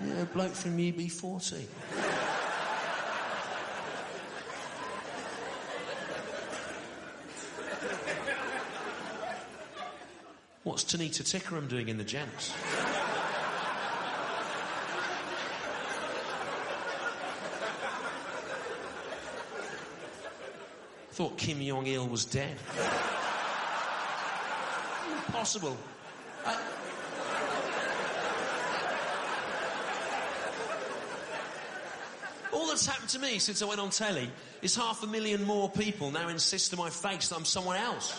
Yeah, a bloke from UB40. What's Tanita Tickerham doing in the gents? Thought Kim Jong-il was dead. Impossible. All that's happened to me since I went on telly is 500,000 more people now insist to my face that I'm someone else.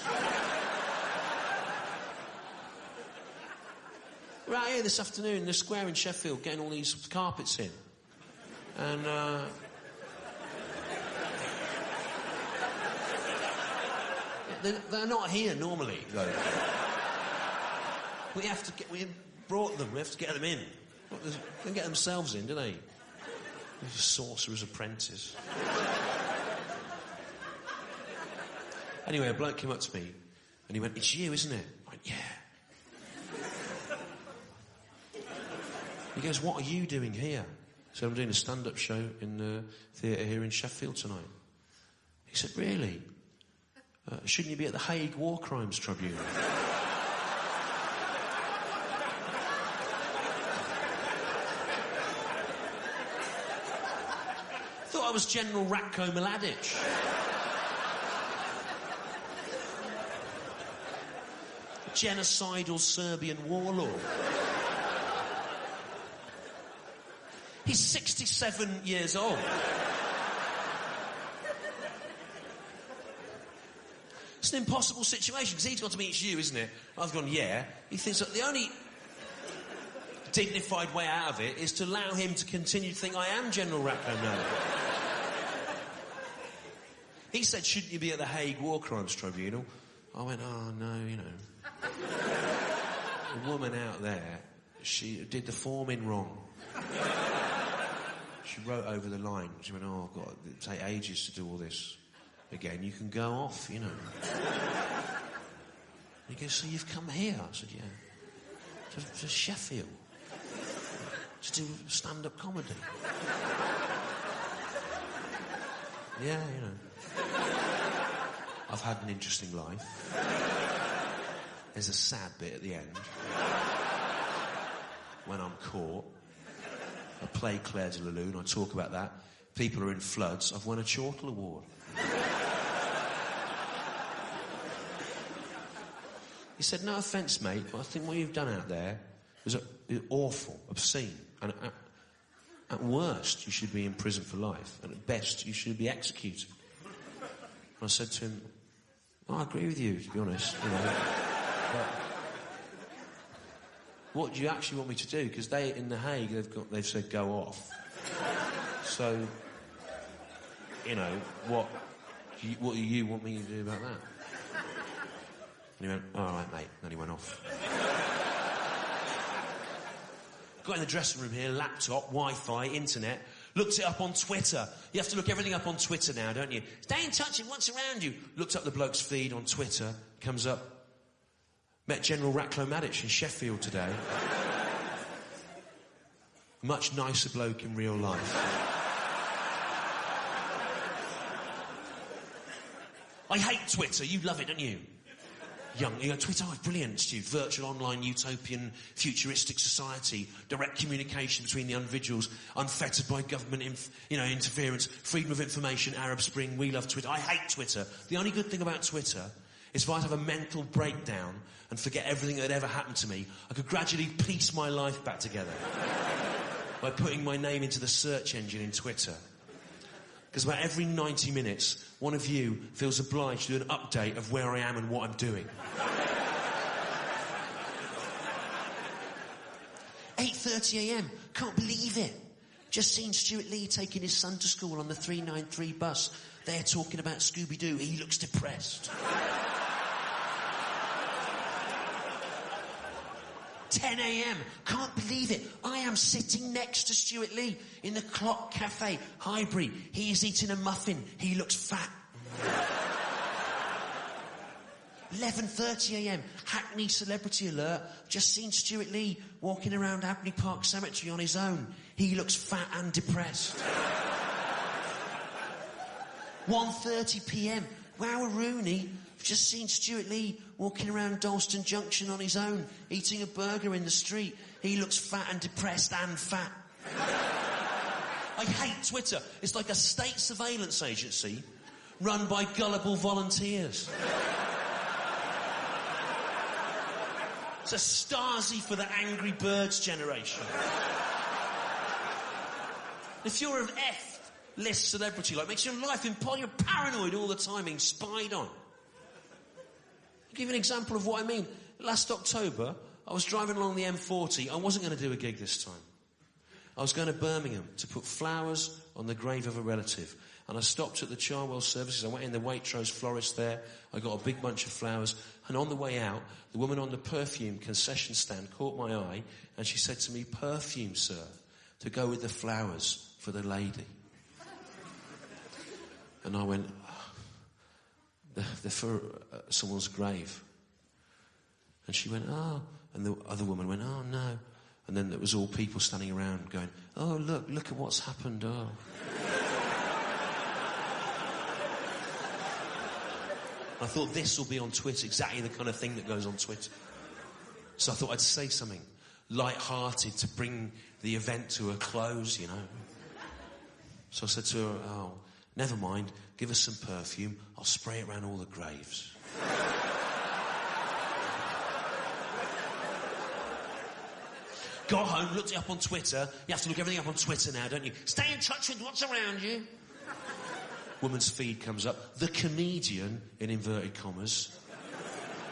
We're out here this afternoon in the square in Sheffield getting all these carpets in. And, they're not here normally, though. We brought them, we have to get them in. They don't get themselves in, do they? They're a sorcerer's apprentice. Anyway, a bloke came up to me and he went, "It's you, isn't it?" I went, "Yeah." He goes, "What are you doing here?" So "I'm doing a stand-up show in the theatre here in Sheffield tonight." He said, "Really? Shouldn't you be at the Hague War Crimes Tribunal?" Thought I was General Ratko Mladić. Genocidal Serbian warlord. He's 67 years old. It's an impossible situation, because he's got to me, "It's you, isn't it?" I've gone, "Yeah." He thinks that the only dignified way out of it is to allow him to continue to think I am General Ratko Mladić. He said, "Shouldn't you be at the Hague War Crimes Tribunal?" I went, "Oh, no, you know. The woman out there, she did the forming wrong. She wrote over the line. She went, oh, God, it'd take ages to do all this again. You can go off, you know." He goes, "So you've come here?" I said, "Yeah. To Sheffield. To do stand-up comedy." "Yeah, you know. I've had an interesting life. There's a sad bit at the end. When I'm caught. I play Claire de Lune, I talk about that. People are in floods. I've won a Chatvl award." He said, "No offence, mate, but I think what you've done out there is awful, obscene. And at worst, you should be in prison for life. And at best, you should be executed." And I said to him, "I agree with you, to be honest. You know, but what do you actually want me to do? Because they, in The Hague, they've said go off. So, you know, what do you want me to do about that?" And he went, "All right, mate." And then he went off. Got in the dressing room here, laptop, Wi-Fi, internet, looked it up on Twitter. You have to look everything up on Twitter now, don't you? Stay in touch with what's around you. Looked up the bloke's feed on Twitter, comes up. Met General Ratko Mladić in Sheffield today. Much nicer bloke in real life. I hate Twitter. You love it, don't you? Young, you know, Twitter, oh, brilliant, Stu. Virtual online utopian futuristic society, direct communication between the individuals, unfettered by government interference, freedom of information, Arab Spring, we love Twitter. I hate Twitter. The only good thing about Twitter is if I have a mental breakdown and forget everything that ever happened to me, I could gradually piece my life back together by putting my name into the search engine in Twitter. Because about every 90 minutes, one of you feels obliged to do an update of where I am and what I'm doing. 8:30 a.m. Can't believe it. Just seen Stewart Lee taking his son to school on the 393 bus. They're talking about Scooby-Doo. He looks depressed. 10 a.m. Can't believe it. I am sitting next to Stewart Lee in the Clock Cafe, Highbury. He is eating a muffin. He looks fat. 11:30 a.m. Hackney celebrity alert. Just seen Stewart Lee walking around Abney Park Cemetery on his own. He looks fat and depressed. 1:30 p.m. Wow, Rooney. I've just seen Stewart Lee walking around Dalston Junction on his own, eating a burger in the street. He looks fat and depressed and fat. I hate Twitter. It's like a state surveillance agency run by gullible volunteers. It's a Stasi for the Angry Birds generation. If you're an F-list celebrity, like, makes your life impossible, you're paranoid all the time, being spied on. I'll give you an example of what I mean. Last October, I was driving along the M40. I wasn't going to do a gig this time. I was going to Birmingham to put flowers on the grave of a relative. And I stopped at the Chatvl services. I went in the Waitrose florist there. I got a big bunch of flowers. And on the way out, the woman on the perfume concession stand caught my eye. And she said to me, "Perfume, sir, to go with the flowers for the lady." And I went, they're for someone's grave. And she went, "Oh." And the other woman went, "Oh, no." And then there was all people standing around going, "Oh, look at what's happened, oh." I thought this will be on Twitter, exactly the kind of thing that goes on Twitter. So I thought I'd say something light-hearted to bring the event to a close, you know. So I said to her, "Oh, never mind, give us some perfume, I'll spray it around all the graves." Got home, looked it up on Twitter. You have to look everything up on Twitter now, don't you? Stay in touch with what's around you. Woman's feed comes up. The comedian, in inverted commas,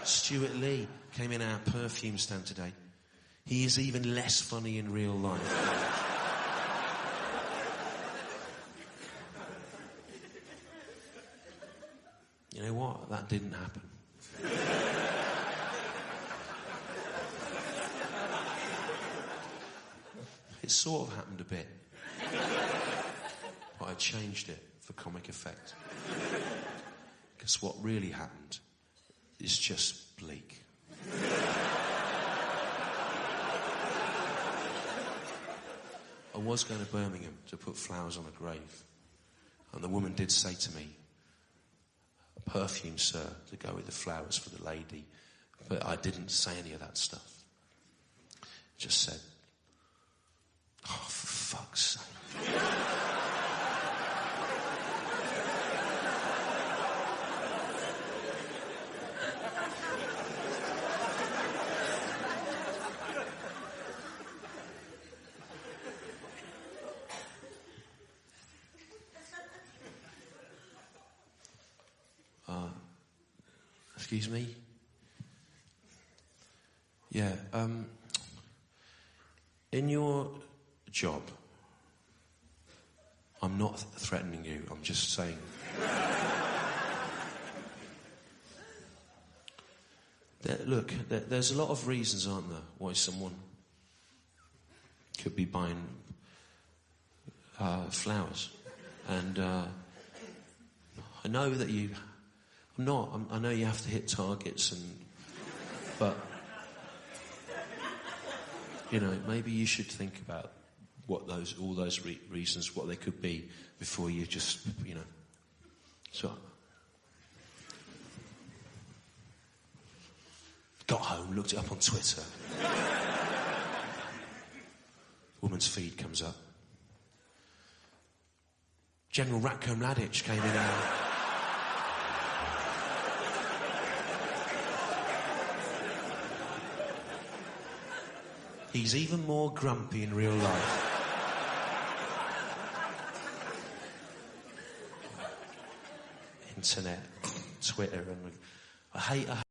Stewart Lee, came in our perfume stand today. He is even less funny in real life. You know what? That didn't happen. It sort of happened a bit. But I changed it for comic effect. Because what really happened is just bleak. I was going to Birmingham to put flowers on a grave. And the woman did say to me, "Perfume, sir, to go with the flowers for the lady." But I didn't say any of that stuff. Just said, "Oh, for fuck's sake." Excuse me? Yeah, in your job, I'm not threatening you, I'm just saying. There's a lot of reasons, aren't there, why someone could be buying flowers. And I know that you... I know you have to hit targets, but you know, maybe you should think about what all those reasons, what they could be, before you just, you know. So, got home, looked it up on Twitter. Woman's feed comes up. General Ratko Mladić came in our... He's even more grumpy in real life. Internet, Twitter, and I hate